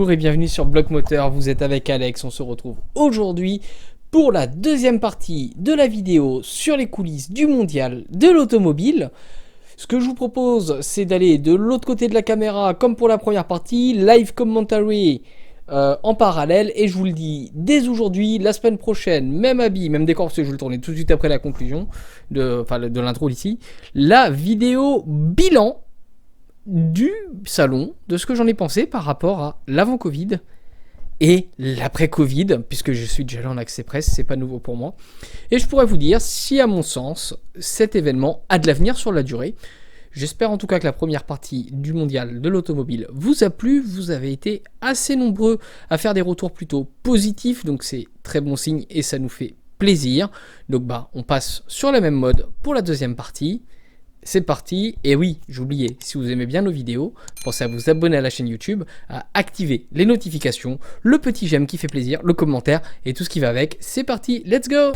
Bonjour et bienvenue sur Bloc Moteur, vous êtes avec Alex, on se retrouve aujourd'hui pour la deuxième partie de la vidéo sur les coulisses du mondial de l'automobile. Ce que je vous propose, c'est d'aller de l'autre côté de la caméra comme pour la première partie, live commentary en parallèle, et je vous le dis dès aujourd'hui, la semaine prochaine, même habit, même décor, parce que je vais le tourner tout de suite après la conclusion de l'intro d'ici, la vidéo bilan du salon, de ce que j'en ai pensé par rapport à l'avant-Covid et l'après-Covid, puisque je suis déjà là en accès presse, c'est pas nouveau pour moi. Et je pourrais vous dire si, à mon sens, cet événement a de l'avenir sur la durée. J'espère en tout cas que la première partie du mondial de l'automobile vous a plu. Vous avez été assez nombreux à faire des retours plutôt positifs, donc c'est très bon signe et ça nous fait plaisir. Donc on passe sur la même mode pour la deuxième partie. C'est parti, et oui, j'oubliais, si vous aimez bien nos vidéos, pensez à vous abonner à la chaîne YouTube, à activer les notifications, le petit j'aime qui fait plaisir, le commentaire et tout ce qui va avec. C'est parti, let's go!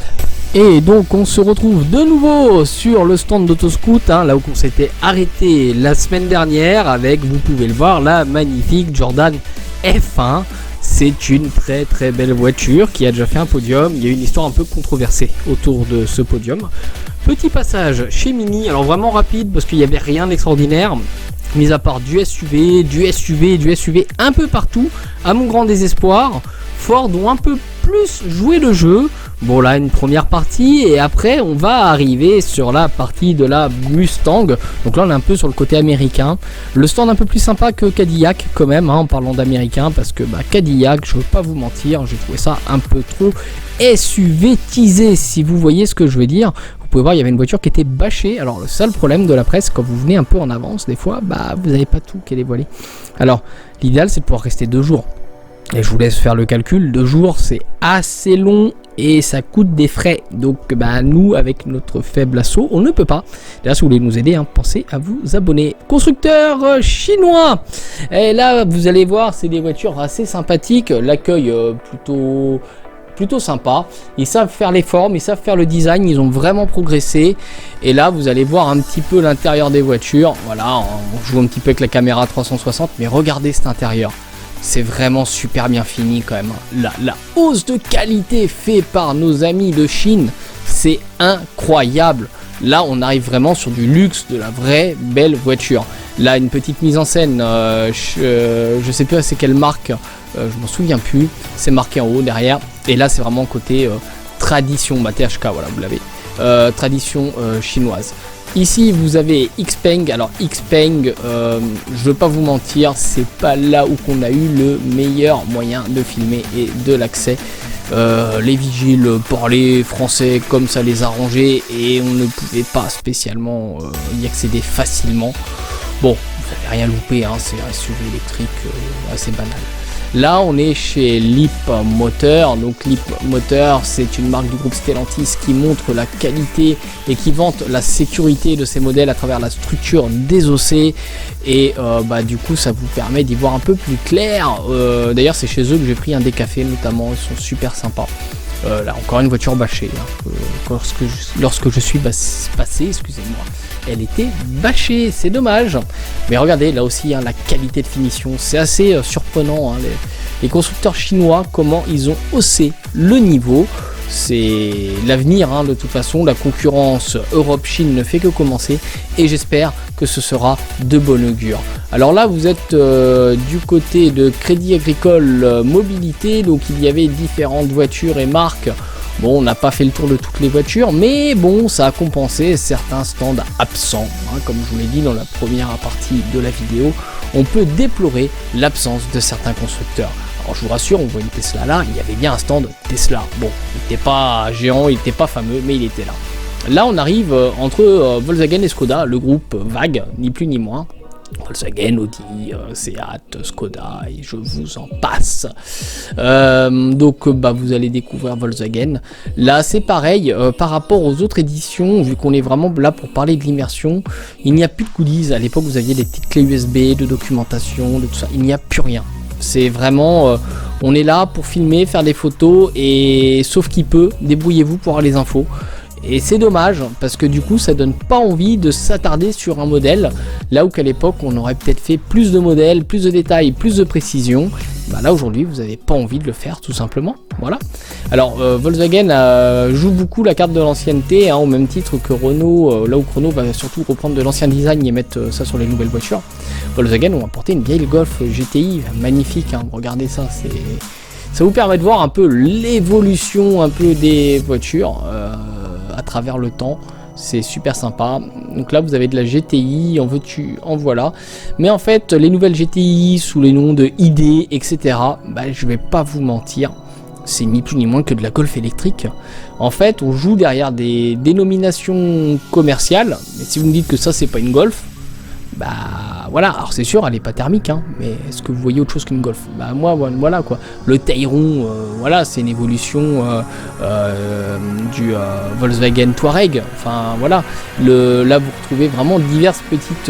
Et donc on se retrouve de nouveau sur le stand d'Autoscout, là où on s'était arrêté la semaine dernière avec, vous pouvez le voir, la magnifique Jordan F1. C'est une très très belle voiture qui a déjà fait un podium. Il y a une histoire un peu controversée autour de ce podium. Petit passage chez Mini, alors vraiment rapide parce qu'il n'y avait rien d'extraordinaire, mis à part du SUV un peu partout, à mon grand désespoir. Ford ont un peu plus joué le jeu. Bon là, une première partie, et après on va arriver sur la partie de la Mustang. Donc là on est un peu sur le côté américain. Le stand un peu plus sympa que Cadillac quand même, en parlant d'américain, parce que Cadillac, je veux pas vous mentir, j'ai trouvé ça un peu trop SUV-tisé, si vous voyez ce que je veux dire. Vous pouvez voir, il y avait une voiture qui était bâchée. Alors le seul problème de la presse, quand vous venez un peu en avance, des fois, vous n'avez pas tout qui est dévoilé. Alors l'idéal c'est de pouvoir rester 2 jours. Et je vous laisse faire le calcul, 2 jours c'est assez long et ça coûte des frais. Donc nous, avec notre faible assaut, on ne peut pas. D'ailleurs, si vous voulez nous aider, pensez à vous abonner. Constructeur chinois. Et là, vous allez voir, c'est des voitures assez sympathiques. L'accueil plutôt sympa. Ils savent faire les formes, ils savent faire le design, ils ont vraiment progressé. Et là, vous allez voir un petit peu l'intérieur des voitures. Voilà, on joue un petit peu avec la caméra 360, mais regardez cet intérieur. C'est vraiment super bien fini quand même. La hausse de qualité faite par nos amis de Chine, c'est incroyable. Là, on arrive vraiment sur du luxe, de la vraie belle voiture. Là, une petite mise en scène, je sais plus c'est quelle marque, je m'en souviens plus. C'est marqué en haut derrière. Et là, c'est vraiment côté tradition, THK, voilà, vous l'avez. Tradition chinoise. Ici vous avez Xpeng. Alors Xpeng, je veux pas vous mentir, c'est pas là où qu'on a eu le meilleur moyen de filmer et de l'accès. Les vigiles parlaient français comme ça les arrangeait et on ne pouvait pas spécialement y accéder facilement. Bon, vous n'avez rien loupé, c'est un SUV électrique assez banal. Là, on est chez Leapmotor. Donc Leapmotor, c'est une marque du groupe Stellantis qui montre la qualité et qui vante la sécurité de ses modèles à travers la structure désossée. Et du coup, ça vous permet d'y voir un peu plus clair. D'ailleurs, c'est chez eux que j'ai pris un décafé notamment. Ils sont super sympas. Là, encore une voiture bâchée. Lorsque je suis passé, excusez-moi, elle était bâchée, c'est dommage. Mais regardez, là aussi, la qualité de finition, c'est assez surprenant. Les constructeurs chinois, comment ils ont haussé le niveau. C'est l'avenir, de toute façon. La concurrence Europe-Chine ne fait que commencer. Et j'espère que ce sera de bon augure. Alors là, vous êtes du côté de Crédit Agricole Mobilité. Donc il y avait différentes voitures et marques. Bon, on n'a pas fait le tour de toutes les voitures, mais bon, ça a compensé certains stands absents. Comme je vous l'ai dit dans la première partie de la vidéo, on peut déplorer l'absence de certains constructeurs. Alors je vous rassure, on voit une Tesla là, il y avait bien un stand Tesla. Bon, il n'était pas géant, il n'était pas fameux, mais il était là. Là, on arrive entre Volkswagen et Skoda, le groupe VAG, ni plus ni moins. Volkswagen, Audi, Seat, Skoda et je vous en passe. Donc vous allez découvrir Volkswagen. Là c'est pareil par rapport aux autres éditions, vu qu'on est vraiment là pour parler de l'immersion, il n'y a plus de goodies. À l'époque vous aviez des petites clés USB, de documentation, de tout ça, il n'y a plus rien. C'est vraiment, on est là pour filmer, faire des photos et sauf qui peut, débrouillez-vous pour avoir les infos. Et c'est dommage parce que du coup ça donne pas envie de s'attarder sur un modèle, là où qu'à l'époque on aurait peut-être fait plus de modèles, plus de détails, plus de précision. Bah là aujourd'hui vous n'avez pas envie de le faire tout simplement, voilà. Alors Volkswagen joue beaucoup la carte de l'ancienneté, hein, au même titre que Renault, là où Renault va surtout reprendre de l'ancien design et mettre ça sur les nouvelles voitures. Volkswagen ont apporté une vieille Golf GTI, magnifique, hein, regardez ça, ça vous permet de voir un peu l'évolution un peu des voitures à travers le temps. C'est super sympa. Donc là vous avez de la GTI, en veux-tu, en voilà. Mais en fait les nouvelles GTI sous les noms de ID, etc. Bah, je vais pas vous mentir, c'est ni plus ni moins que de la Golf électrique. En fait on joue derrière des dénominations commerciales. Mais si vous me dites que ça c'est pas une Golf, bah voilà, alors c'est sûr elle est pas thermique, hein, mais est-ce que vous voyez autre chose qu'une Golf? Bah moi voilà quoi. Le Tayron, voilà, c'est une évolution du Volkswagen Touareg, enfin voilà. Là vous retrouvez vraiment diverses petites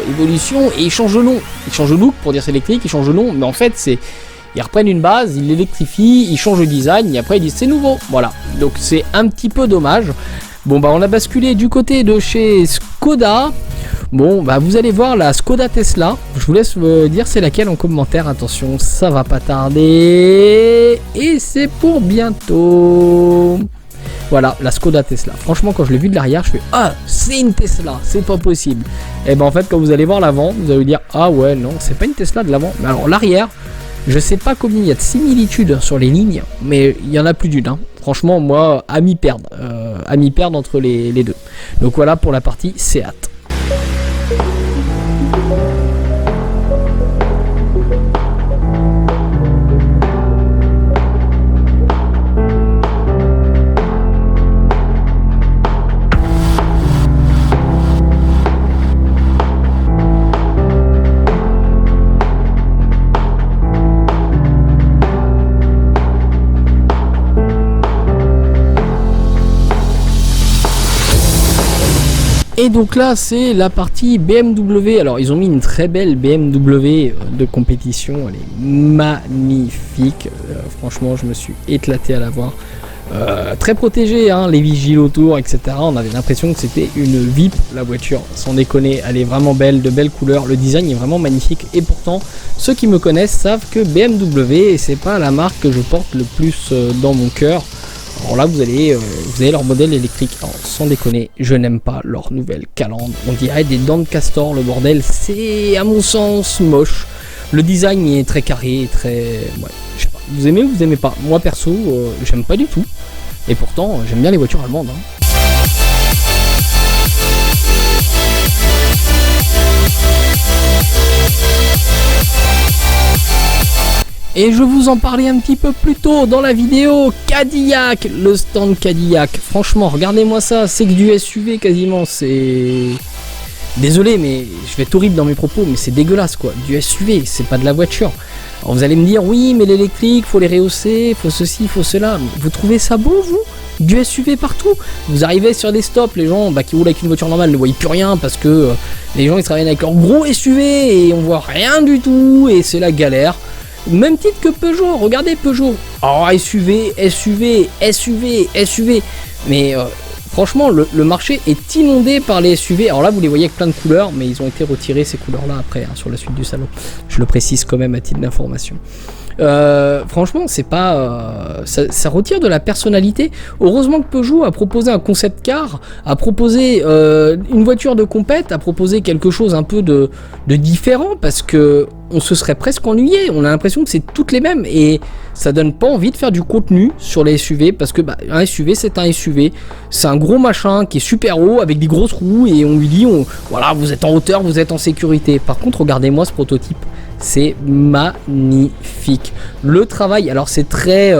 évolutions, et ils changent de nom, ils changent de look pour dire c'est électrique, ils changent de nom, mais en fait c'est, ils reprennent une base, ils l'électrifient, ils changent le design et après ils disent c'est nouveau, voilà. Donc c'est un petit peu dommage. Bon bah on a basculé du côté de chez Skoda. Bon bah vous allez voir la Skoda Tesla, je vous laisse me dire c'est laquelle en commentaire, attention ça va pas tarder, et c'est pour bientôt. Voilà la Skoda Tesla, franchement quand je l'ai vu de l'arrière je fais ah c'est une Tesla, c'est pas possible. Et ben en fait quand vous allez voir l'avant vous allez vous dire ah ouais non c'est pas une Tesla de l'avant, mais alors l'arrière je sais pas combien il y a de similitudes sur les lignes, mais il y en a plus d'une, hein. Franchement moi à mi-perdre entre les deux. Donc voilà pour la partie Seat. Et donc là c'est la partie BMW. Alors ils ont mis une très belle BMW de compétition, elle est magnifique, franchement je me suis éclaté à la voir, très protégée, hein, les vigiles autour etc. On avait l'impression que c'était une VIP la voiture, sans déconner, elle est vraiment belle, de belles couleurs, le design est vraiment magnifique, et pourtant ceux qui me connaissent savent que BMW c'est pas la marque que je porte le plus dans mon cœur. Alors là vous avez leur modèle électrique. Alors, sans déconner, je n'aime pas leur nouvelle calandre. On dirait des dents de castor, le bordel. C'est à mon sens moche. Le design est très carré, très... Ouais, je sais pas. Vous aimez ou vous aimez pas? Moi perso, j'aime pas du tout. Et pourtant, j'aime bien les voitures allemandes, hein. Et je vous en parlais un petit peu plus tôt dans la vidéo, Cadillac, le stand Cadillac. Franchement, regardez-moi ça, c'est que du SUV quasiment, c'est... Désolé, mais je vais être horrible dans mes propos, mais c'est dégueulasse quoi. Du SUV, c'est pas de la voiture. Alors vous allez me dire, oui, mais l'électrique, faut les rehausser, faut ceci, faut cela. Vous trouvez ça beau, vous? Du SUV partout? Vous arrivez sur des stops, les gens qui roulent avec une voiture normale ne voient plus rien parce que les gens ils travaillent avec leur gros SUV et on voit rien du tout et c'est la galère. Même titre que Peugeot, regardez Peugeot. Oh, SUV, SUV, SUV, SUV. Mais franchement, le marché est inondé par les SUV. Alors là, vous les voyez avec plein de couleurs, mais ils ont été retirés ces couleurs-là après, hein, sur la suite du salon. Je le précise quand même à titre d'information. Franchement, c'est pas, ça retire de la personnalité. Heureusement que Peugeot a proposé un concept car, a proposé une voiture de compète, a proposé quelque chose un peu de différent, parce que on se serait presque ennuyé. On a l'impression que c'est toutes les mêmes et ça donne pas envie de faire du contenu sur les SUV, parce que un SUV c'est un SUV, c'est un gros machin qui est super haut avec des grosses roues et on lui dit voilà, vous êtes en hauteur, vous êtes en sécurité. Par contre, regardez-moi ce prototype. C'est magnifique. Le travail, alors c'est très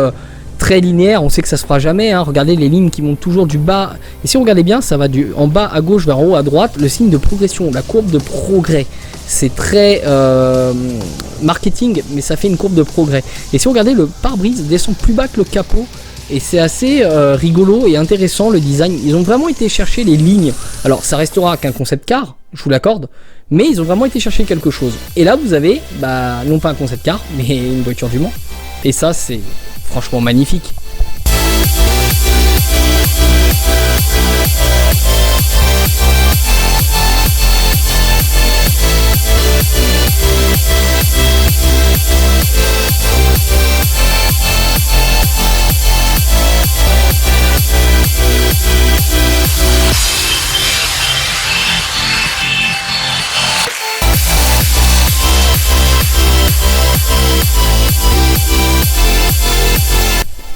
linéaire, on sait que ça se fera jamais, hein. Regardez les lignes qui montent toujours du bas. Et si on regardait bien, ça va du en bas à gauche vers en haut à droite, le signe de progression, la courbe de progrès. C'est très marketing, mais ça fait une courbe de progrès. Et si on regardait, le pare-brise descend plus bas que le capot. Et c'est assez rigolo et intéressant le design. Ils ont vraiment été chercher les lignes. Alors ça restera qu'un concept car, je vous l'accorde, mais ils ont vraiment été chercher quelque chose. Et là vous avez, non pas un concept car, mais une voiture du Mans. Et ça c'est franchement magnifique.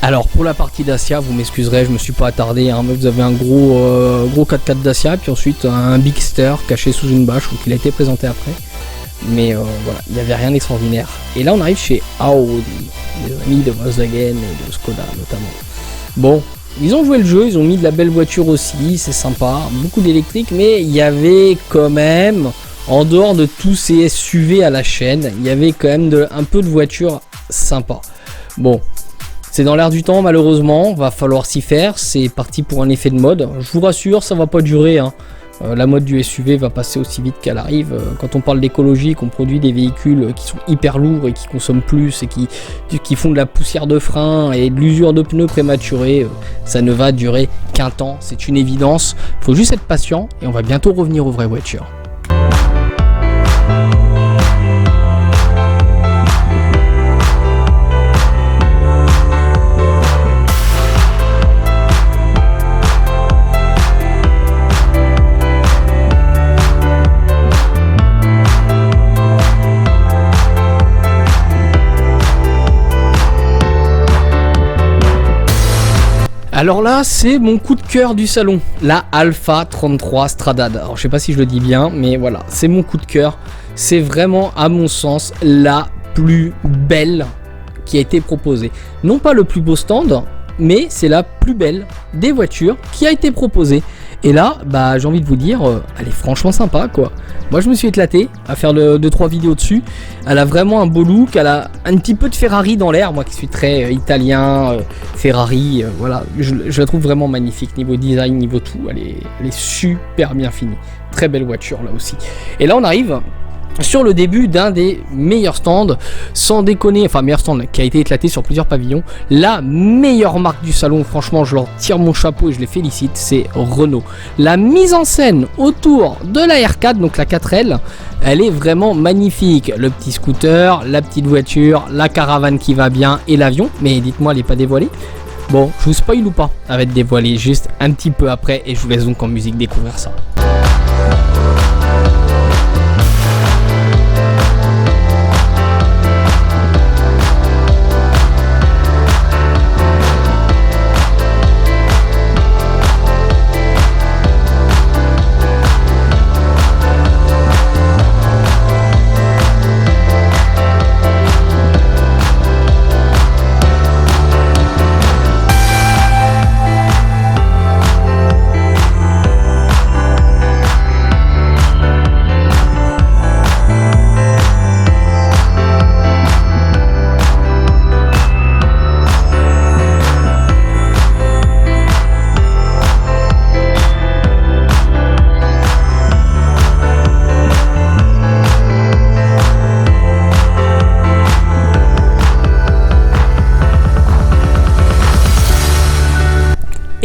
Alors pour la partie Dacia, vous m'excuserez, je me suis pas attardé, hein, mais vous avez un gros 4x4 Dacia, puis ensuite un Bigster caché sous une bâche, donc il a été présenté après. Mais voilà, il n'y avait rien d'extraordinaire. Et là on arrive chez Audi, les amis de Volkswagen et de Skoda notamment. Bon, ils ont joué le jeu, ils ont mis de la belle voiture aussi, c'est sympa, beaucoup d'électrique, mais il y avait quand même, en dehors de tous ces SUV à la chaîne, il y avait quand même un peu de voitures sympa. Bon, c'est dans l'air du temps malheureusement, va falloir s'y faire, c'est parti pour un effet de mode. Je vous rassure, ça va pas durer, hein. La mode du SUV va passer aussi vite qu'elle arrive. Quand on parle d'écologie, qu'on produit des véhicules qui sont hyper lourds et qui consomment plus et qui font de la poussière de frein et de l'usure de pneus prématurée, ça ne va durer qu'un temps, c'est une évidence. Il faut juste être patient et on va bientôt revenir aux vraies voitures. Alors là, c'est mon coup de cœur du salon, la Alpha 33 Stradale. Alors je sais pas si je le dis bien, mais voilà, c'est mon coup de cœur. C'est vraiment, à mon sens, la plus belle qui a été proposée. Non pas le plus beau stand, mais c'est la plus belle des voitures qui a été proposée. Et là, bah, j'ai envie de vous dire, elle est franchement sympa, quoi. Moi, je me suis éclaté à faire 2-3 vidéos dessus. Elle a vraiment un beau look, elle a un petit peu de Ferrari dans l'air. Moi qui suis très italien, Ferrari, voilà. Je la trouve vraiment magnifique, niveau design, niveau tout. Elle est super bien finie. Très belle voiture, là aussi. Et là, on arrive sur le début d'un des meilleurs stands, sans déconner, enfin meilleur stand qui a été éclaté sur plusieurs pavillons, la meilleure marque du salon, franchement je leur tire mon chapeau et je les félicite, c'est Renault. La mise en scène autour de la R4, donc la 4L, elle est vraiment magnifique. Le petit scooter, la petite voiture, la caravane qui va bien et l'avion, mais dites-moi elle n'est pas dévoilée. Bon, je vous spoil ou pas? Elle va être dévoilée juste un petit peu après et je vous laisse donc en musique découvrir ça.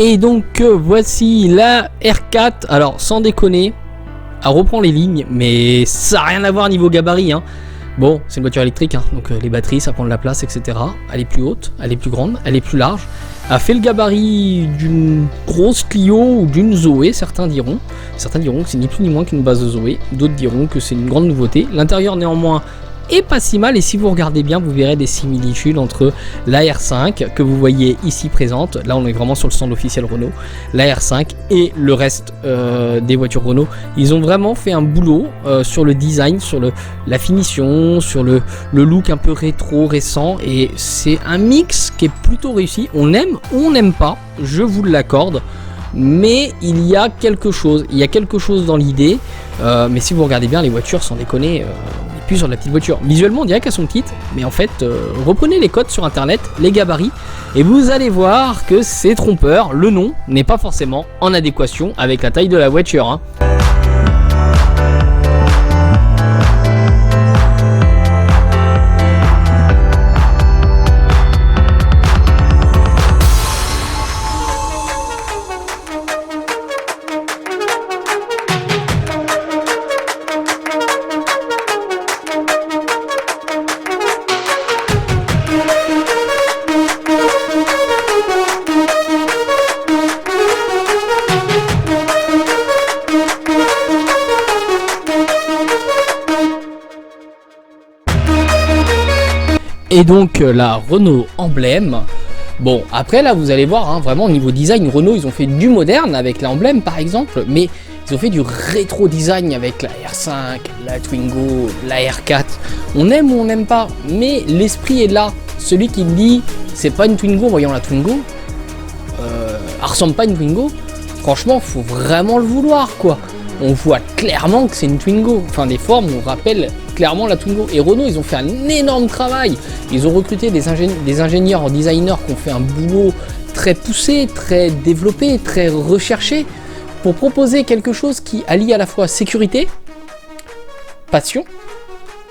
Et donc voici la R4, alors sans déconner, elle reprend les lignes, mais ça n'a rien à voir niveau gabarit, hein. Bon, c'est une voiture électrique, hein, donc les batteries, ça prend de la place, etc. Elle est plus haute, elle est plus grande, elle est plus large. Elle fait le gabarit d'une grosse Clio ou d'une Zoé, certains diront. Certains diront que c'est ni plus ni moins qu'une base de Zoé, d'autres diront que c'est une grande nouveauté. L'intérieur néanmoins est pas si mal, et si vous regardez bien, vous verrez des similitudes entre la R5 que vous voyez ici présente. Là, on est vraiment sur le stand officiel Renault. La R5 et le reste des voitures Renault. Ils ont vraiment fait un boulot sur le design, sur la finition, sur le look un peu rétro, récent. Et c'est un mix qui est plutôt réussi. On aime ou on n'aime pas, je vous l'accorde. Mais il y a quelque chose. Il y a quelque chose dans l'idée. Mais si vous regardez bien les voitures, sans déconner, on n'est plus sur de la petite voiture. Visuellement, on dirait qu'elles sont petites. Mais en fait, reprenez les codes sur internet, les gabarits. Et vous allez voir que c'est trompeur. Le nom n'est pas forcément en adéquation avec la taille de la voiture, hein. Et donc la Renault emblème, Bon, après là vous allez voir, hein, vraiment au niveau design, Renault ils ont fait du moderne avec l'emblème par exemple, mais ils ont fait du rétro design avec la R5, la Twingo, la R4. On aime ou on n'aime pas, mais l'esprit est là. Celui qui me dit c'est pas une Twingo en voyant la Twingo, elle ressemble pas à une Twingo, franchement faut vraiment le vouloir quoi. On voit clairement que c'est une Twingo, enfin les formes on rappelle clairement la Twingo. Et Renault ils ont fait un énorme travail, ils ont recruté des ingénieurs designers qui ont fait un boulot très poussé, très développé, très recherché pour proposer quelque chose qui allie à la fois sécurité, passion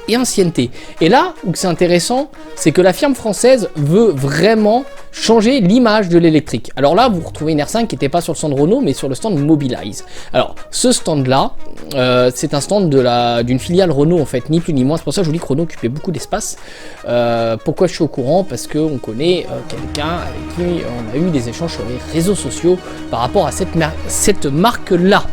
et ancienneté. Et là où c'est intéressant, c'est que la firme française veut vraiment changer l'image de l'électrique. Alors là, vous retrouvez une R5 qui n'était pas sur le stand Renault, mais sur le stand Mobilize. Alors, ce stand-là, c'est un stand d'une filiale Renault, en fait, ni plus ni moins. C'est pour ça que je vous dis que Renault occupait beaucoup d'espace. Pourquoi je suis au courant? Parce qu'on connaît quelqu'un avec qui on a eu des échanges sur les réseaux sociaux par rapport à cette marque-là.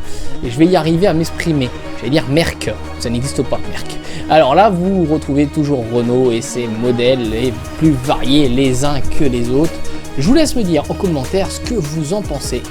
Et je vais y arriver à m'exprimer. Je vais dire Merck, ça n'existe pas, Merck. Alors là, vous retrouvez toujours Renault et ses modèles les plus variés les uns que les autres. Je vous laisse me dire en commentaire ce que vous en pensez.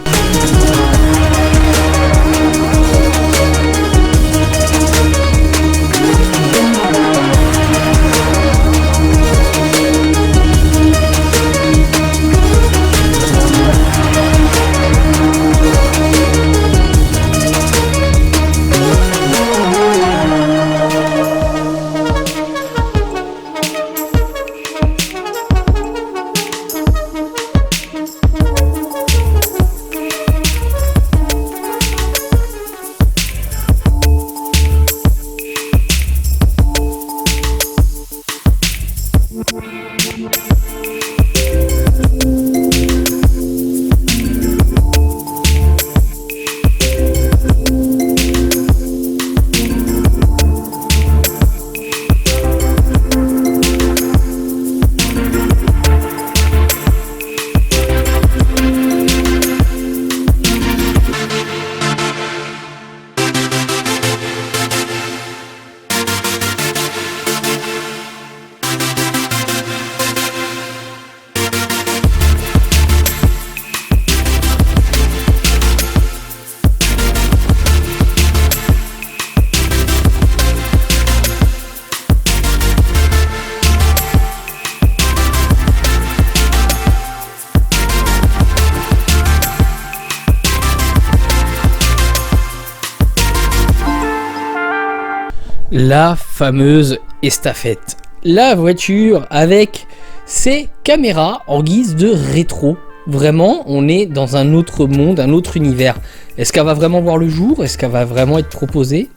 La fameuse estafette. La voiture avec ses caméras en guise de rétro. Vraiment, on est dans un autre monde, un autre univers. Est-ce qu'elle va vraiment voir le jour? Est-ce qu'elle va vraiment être proposée?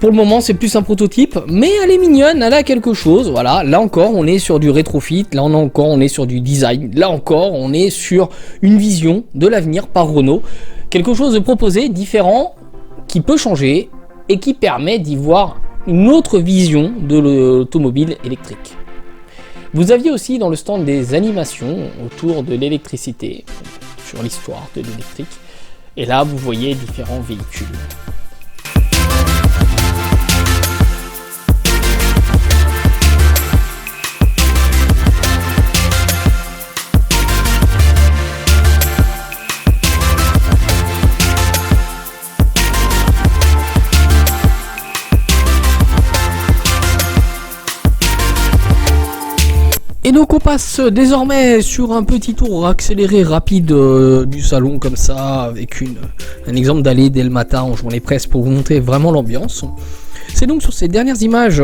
Pour le moment, c'est plus un prototype, mais elle est mignonne, elle a quelque chose. Voilà, là encore, on est sur du rétrofit, là encore, on est sur du design, là encore, on est sur une vision de l'avenir par Renault. Quelque chose de proposé, différent, qui peut changer et qui permet d'y voir une autre vision de l'automobile électrique. Vous aviez aussi dans le stand des animations autour de l'électricité, sur l'histoire de l'électrique, et là vous voyez différents véhicules. Et donc on passe désormais sur un petit tour accéléré rapide du salon comme ça, avec un exemple d'aller dès le matin en journée presse pour vous montrer vraiment l'ambiance. C'est donc sur ces dernières images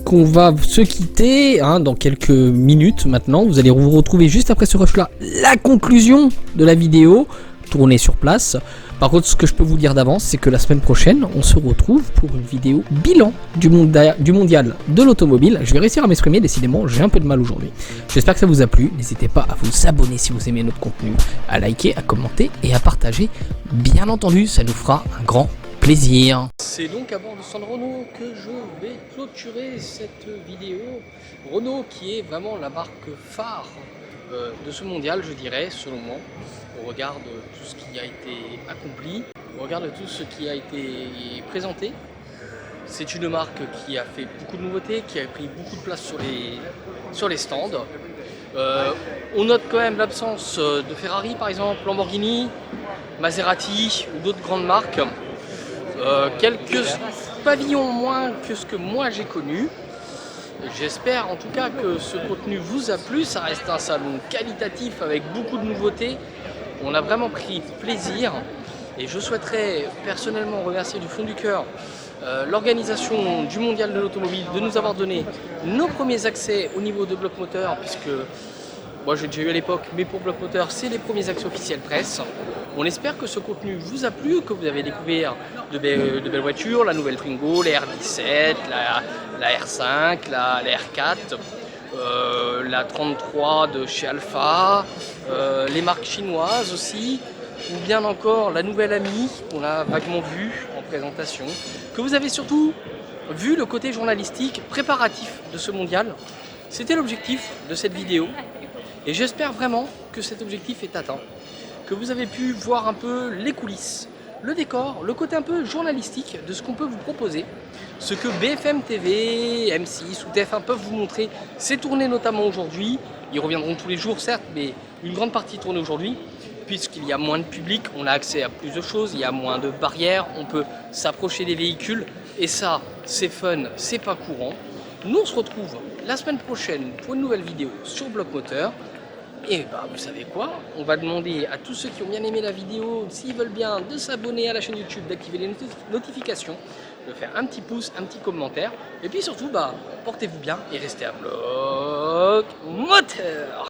qu'on va se quitter dans quelques minutes maintenant. Vous allez vous retrouver juste après ce rush là la conclusion de la vidéo tournée sur place. Par contre, ce que je peux vous dire d'avance, c'est que la semaine prochaine, on se retrouve pour une vidéo bilan du mondial de l'automobile. Je vais réussir à m'exprimer, décidément, j'ai un peu de mal aujourd'hui. J'espère que ça vous a plu. N'hésitez pas à vous abonner si vous aimez notre contenu, à liker, à commenter et à partager. Bien entendu, ça nous fera un grand plaisir. C'est donc avant le stand Renault que je vais clôturer cette vidéo. Renault qui est vraiment la marque phare de ce mondial, je dirais, selon moi. On regarde tout ce qui a été accompli, on regarde tout ce qui a été présenté. C'est une marque qui a fait beaucoup de nouveautés, qui a pris beaucoup de place sur les stands. On note quand même l'absence de Ferrari par exemple, Lamborghini, Maserati ou d'autres grandes marques. Quelques pavillons moins que ce que moi j'ai connu. J'espère en tout cas que ce contenu vous a plu. Ça reste un salon qualitatif avec beaucoup de nouveautés. On a vraiment pris plaisir et je souhaiterais personnellement remercier du fond du cœur l'organisation du Mondial de l'Automobile de nous avoir donné nos premiers accès au niveau de Bloc Moteur, puisque moi j'ai déjà eu à l'époque, mais pour Bloc Moteur c'est les premiers accès officiels presse. On espère que ce contenu vous a plu, que vous avez découvert de belles voitures, la nouvelle Twingo, la R17, la R5, la R4, la 33 de chez Alpha, les marques chinoises aussi, ou bien encore la nouvelle Ami qu'on a vaguement vue en présentation, que vous avez surtout vu le côté journalistique préparatif de ce mondial. C'était l'objectif de cette vidéo et j'espère vraiment que cet objectif est atteint, que vous avez pu voir un peu les coulisses, le décor, le côté un peu journalistique de ce qu'on peut vous proposer, ce que BFM TV, M6 ou TF1 peuvent vous montrer. C'est tourné notamment aujourd'hui, ils reviendront tous les jours certes, mais une grande partie tournée aujourd'hui, puisqu'il y a moins de public, on a accès à plus de choses, il y a moins de barrières, on peut s'approcher des véhicules, et ça, c'est fun, c'est pas courant. Nous, on se retrouve la semaine prochaine pour une nouvelle vidéo sur Bloc Moteur. Et bah, vous savez quoi? On va demander à tous ceux qui ont bien aimé la vidéo, s'ils veulent bien, de s'abonner à la chaîne YouTube, d'activer les notifications, de faire un petit pouce, un petit commentaire. Et puis surtout, bah, portez-vous bien et restez à Bloc Moteur.